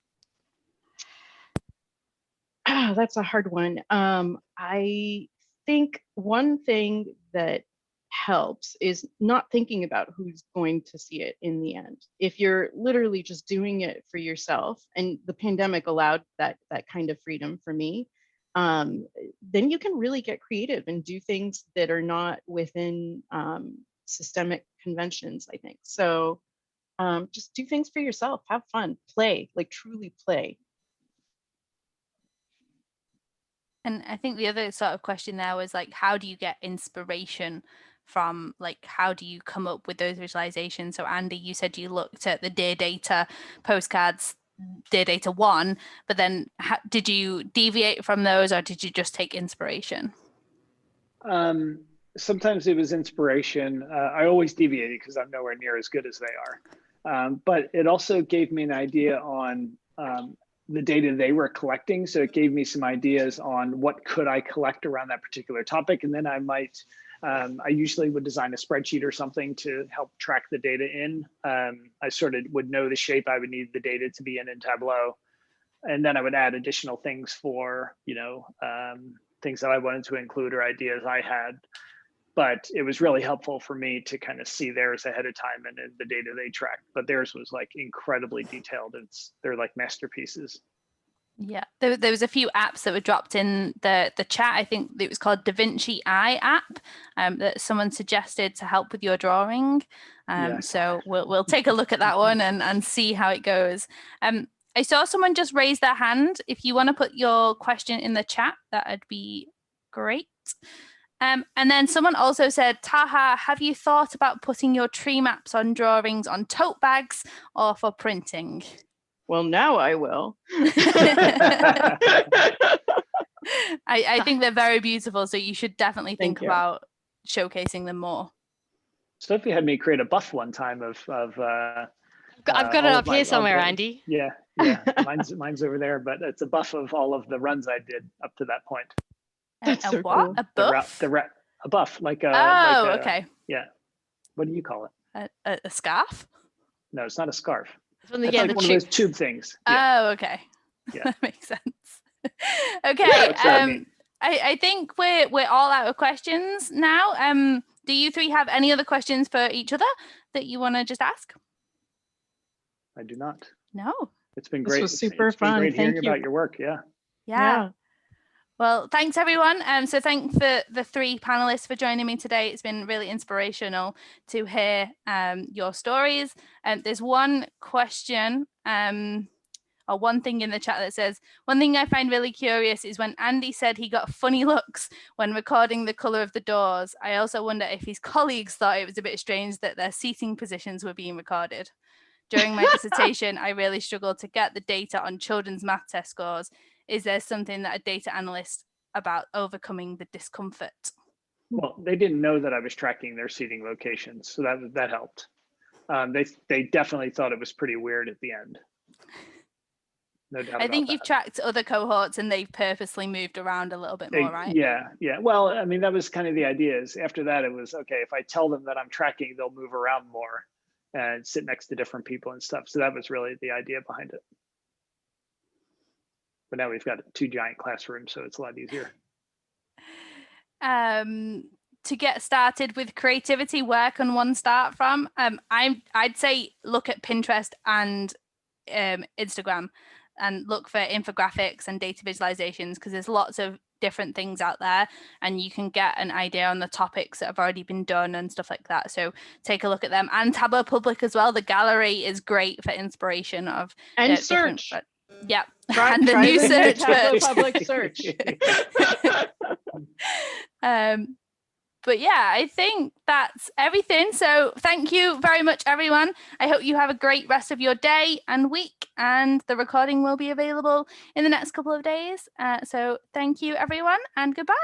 [SPEAKER 4] That's a hard one. I think one thing that helps is not thinking about who's going to see it in the end. If you're literally just doing it for yourself, and the pandemic allowed that kind of freedom for me, then you can really get creative and do things that are not within systemic conventions, I think. So just do things for yourself, have fun, play, like truly play.
[SPEAKER 1] And I think the other sort of question there was like, how do you get inspiration from, like, how do you come up with those visualizations? So Andy, you said you looked at the Dear Data postcards, Dear Data 1, but then did you deviate from those, or did you just take inspiration?
[SPEAKER 3] Sometimes it was inspiration. I always deviated because I'm nowhere near as good as they are. But it also gave me an idea on the data they were collecting. So it gave me some ideas on what could I collect around that particular topic. And then I might, I usually would design a spreadsheet or something to help track the data in. I sort of would know the shape I would need the data to be in Tableau. And then I would add additional things for, things that I wanted to include or ideas I had. But it was really helpful for me to kind of see theirs ahead of time and the data they tracked. But theirs was like incredibly detailed. They're like masterpieces.
[SPEAKER 1] Yeah, there was a few apps that were dropped in the chat. I think it was called DaVinci Eye App that someone suggested to help with your drawing. So we'll take a look at that one and see how it goes. I saw someone just raise their hand. If you want to put your question in the chat, that would be great. And then someone also said, Taha, have you thought about putting your tree maps on drawings on tote bags or for printing?
[SPEAKER 4] Well, now I will.
[SPEAKER 1] I think they're very beautiful, so you should definitely think about showcasing them more.
[SPEAKER 3] Sophie had me create a buff one time of
[SPEAKER 2] I've got it up here somewhere, Andy.
[SPEAKER 3] Yeah, mine's over there, but it's a buff of all of the runs I did up to that point.
[SPEAKER 4] That's so
[SPEAKER 1] what?
[SPEAKER 4] Cool.
[SPEAKER 1] A buff?
[SPEAKER 3] A buff, like a.
[SPEAKER 1] Okay.
[SPEAKER 3] Yeah. What do you call it?
[SPEAKER 1] A scarf?
[SPEAKER 3] No, it's not a scarf.
[SPEAKER 2] It's
[SPEAKER 3] like one of those tube things.
[SPEAKER 1] Yeah. Oh, okay.
[SPEAKER 3] Yeah.
[SPEAKER 1] That makes sense. Okay. I think we're all out of questions now. Do you three have any other questions for each other that you want to just ask?
[SPEAKER 3] I do not.
[SPEAKER 1] No.
[SPEAKER 3] It's been great.
[SPEAKER 4] This was super fun.
[SPEAKER 3] Great hearing about your work.
[SPEAKER 1] Yeah. Well, thanks everyone. So thanks for the three panelists for joining me today. It's been really inspirational to hear your stories. There's one question or one thing in the chat that says, one thing I find really curious is when Andy said he got funny looks when recording the color of the doors. I also wonder if his colleagues thought it was a bit strange that their seating positions were being recorded. During my dissertation, I really struggled to get the data on children's math test scores. Is there something that a data analyst about overcoming the discomfort?
[SPEAKER 3] Well, they didn't know that I was tracking their seating locations, so that helped. They definitely thought it was pretty weird at the end. No doubt.
[SPEAKER 1] I think you've tracked other cohorts and they've purposely moved around a little bit more, right?
[SPEAKER 3] Yeah. Well, I mean, that was kind of the idea. Is after that, it was okay. If I tell them that I'm tracking, they'll move around more and sit next to different people and stuff. So that was really the idea behind it. But now we've got 2 giant classrooms, so it's a lot easier.
[SPEAKER 1] To get started with creativity, where can one start from? I'd say look at Pinterest and Instagram and look for infographics and data visualizations, because there's lots of different things out there and you can get an idea on the topics that have already been done and stuff like that. So take a look at them, and Tableau Public as well. The gallery is great for inspiration of
[SPEAKER 4] and search.
[SPEAKER 1] Yeah,
[SPEAKER 4] and the new search, public search.
[SPEAKER 1] But yeah, I think that's everything. So thank you very much, everyone. I hope you have a great rest of your day and week, and the recording will be available in the next couple of days. So thank you, everyone, and goodbye.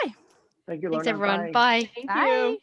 [SPEAKER 3] Thank you,
[SPEAKER 2] Thanks,
[SPEAKER 3] Lorna.
[SPEAKER 2] everyone. Bye.
[SPEAKER 4] Thank
[SPEAKER 1] Bye.
[SPEAKER 4] you.